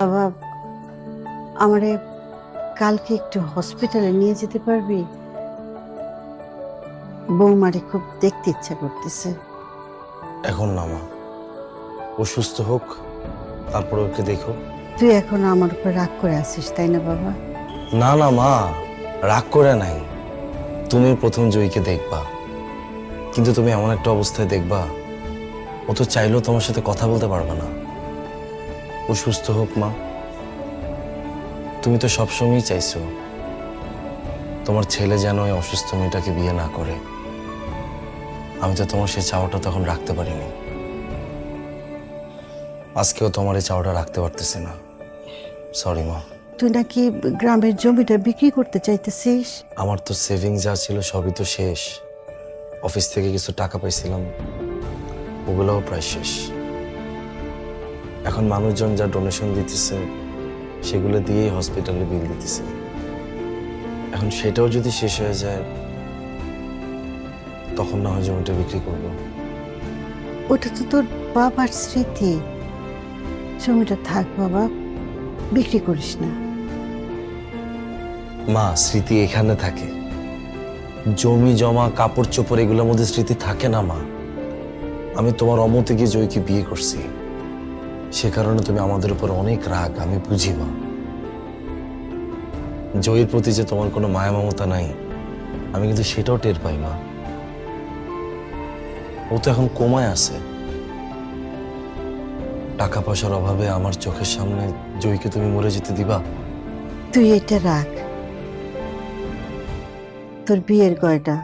বাবা, আমারে কালকে একটু হসপিটালে নিয়ে যেতে পারবি? বৌমারে খুব দেখতে ইচ্ছা করতেছে। এখন না মা, ও সুস্থ হোক, তারপরে ওকে দেখো। তুই এখন আমার উপর রাগ করে আছিস, তাই না বাবা? না না মা, রাগ করে নাই। তুমি প্রথম জয়ীকে দেখবা, কিন্তু তুমি এমন একটা অবস্থায় দেখবা ও তো চাইলেও তোমার সাথে কথা বলতে পারবে না। ও সুস্থ হোক মা। তুমি তো সবসময়ই চাইছো তোমার ছেলে যেন ওই অসুস্থ মেয়েটাকে বিয়ে না করে। আমি তো তোমার সেই চাওয়াটা তখন রাখতে পারিনি। আজকেও তোমার এই চাওয়াটা রাখতে পারতেছি না। সরি মা। তুই নাকি গ্রামের জমিটা বিক্রি করতে চাইতেছিস? আমার তো সেভিং যা ছিল সবই তো শেষ। অফিস থেকে কিছু টাকা পাইছিলাম, ওগুলোও প্রায় শেষ। এখন মানুষজন যা ডোনেশন দিতেছে সেগুলো দিয়েই হসপিটালে বিল দিতেছে। এখন সেটাও যদি শেষ হয়ে যায় তখন না হয় জমিটা বিক্রি করব। ওটা তো তোর বাবার স্মৃতি। জমিটা থাক বাবা, বিক্রি করিস না। মা, স্মৃতি এখানে থাকে, জমি জমা কাপড় চোপড় এগুলোর মধ্যে স্মৃতি থাকে না মা। আমি তোমার অমতে গিয়ে জয়কে বিয়ে করছি, সে কারণে তুমি আমাদের উপর অনেক রাগ, আমি বুঝি মা। জয়ের প্রতি যে তোমার কোনো মায়া মমতা নাই আমি কিন্তু সেটাও টের পাই মা। ও তো এখন কোমায় আছে। টাকা পয়সার অভাবে আমার চোখের সামনে জয়কে তুমি মরে যেতে দিবা? তুই এটা রাখ, তোর বিয়ের গয়টা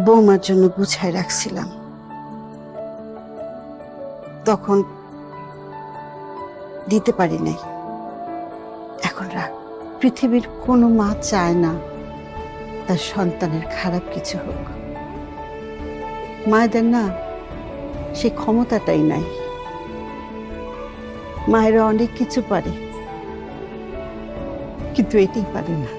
বৌমার জন্য গুছায় রাখছিলাম, তখন দিতে পারি নাই। এখন রাখ। পৃথিবীর কোনো মা চায় না তার সন্তানের খারাপ কিছু হোক। মায়েদের না সে ক্ষমতাটাই নাই। মায়েরা অনেক কিছু পারে, কিন্তু এটাই পারে না।